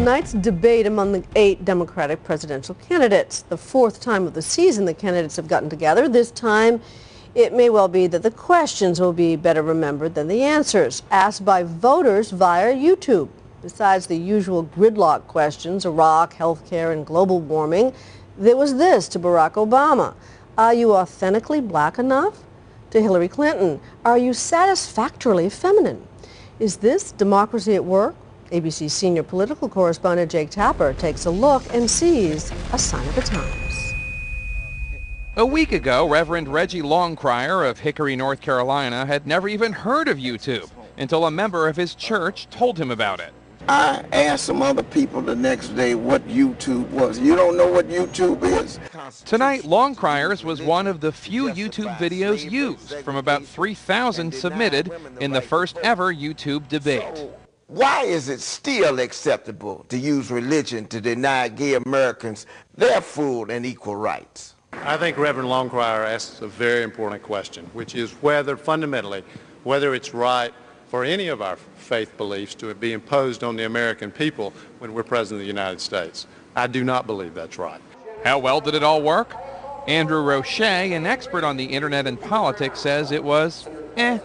tonight's debate among the 8 Democratic presidential candidates. The 4th time of the season the candidates have gotten together. This time, it may well be that the questions will be better remembered than the answers, asked by voters via YouTube. Besides the usual gridlock questions, Iraq, healthcare, and global warming, there was this to Barack Obama. Are you authentically black enough? To Hillary Clinton, are you satisfactorily feminine? Is this democracy at work? ABC senior political correspondent Jake Tapper takes a look and sees a sign of the times. A week ago, Reverend Reggie Longcrier of Hickory, North Carolina, had never even heard of YouTube until a member of his church told him about it. I asked some other people the next day what YouTube was. You don't know what YouTube is? Tonight, Longcrier's was one of the few YouTube videos used from about 3,000 submitted in the first ever YouTube debate. Why is it still acceptable to use religion to deny gay Americans their full and equal rights? I think Reverend Longcrier asks a very important question, which is whether fundamentally, whether it's right for any of our faith beliefs to be imposed on the American people when we're President of the United States. I do not believe that's right. How well did it all work? Andrew Rasiej, an expert on the internet and politics, says it was I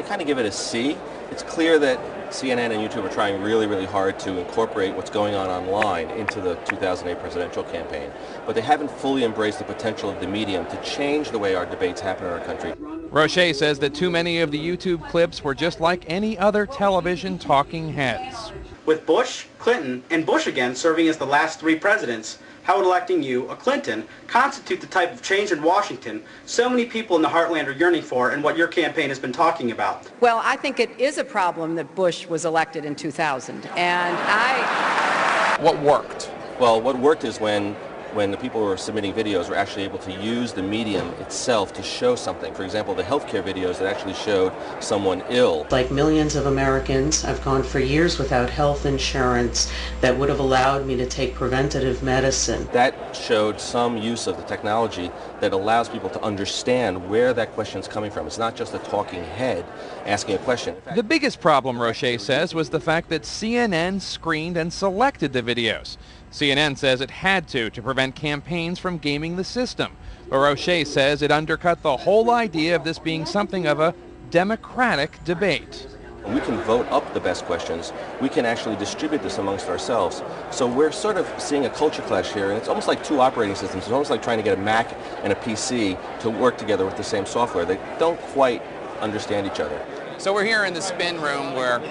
kind of give it a C. It's clear that CNN and YouTube are trying really, really hard to incorporate what's going on online into the 2008 presidential campaign, but they haven't fully embraced the potential of the medium to change the way our debates happen in our country. Rasiej says that too many of the YouTube clips were just like any other television talking heads. With Bush, Clinton, and Bush again serving as the last 3 presidents, how would electing you, a Clinton, constitute the type of change in Washington so many people in the heartland are yearning for and what your campaign has been talking about? Well, I think it is a problem that Bush was elected in 2000, and What worked? Well, what worked is when the people who were submitting videos were actually able to use the medium itself to show something. For example, the healthcare videos that actually showed someone ill. Like millions of Americans, I've gone for years without health insurance that would have allowed me to take preventative medicine. That showed some use of the technology that allows people to understand where that question is coming from. It's not just a talking head asking a question. The biggest problem, Rasiej says, was the fact that CNN screened and selected the videos. CNN says it had to prevent campaigns from gaming the system. But Rasiej says it undercut the whole idea of this being something of a democratic debate. We can vote up the best questions. We can actually distribute this amongst ourselves. So we're sort of seeing a culture clash here, and it's almost like 2 operating systems. It's almost like trying to get a Mac and a PC to work together with the same software. They don't quite understand each other. So we're here in the spin room where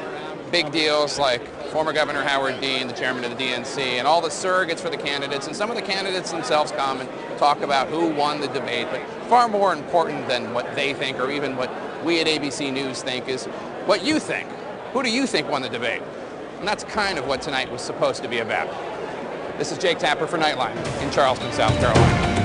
big deals like former Governor Howard Dean, the chairman of the DNC, and all the surrogates for the candidates, and some of the candidates themselves come and talk about who won the debate. But far more important than what they think or even what we at ABC News think is what you think. Who do you think won the debate? And that's kind of what tonight was supposed to be about. This is Jake Tapper for Nightline in Charleston, South Carolina.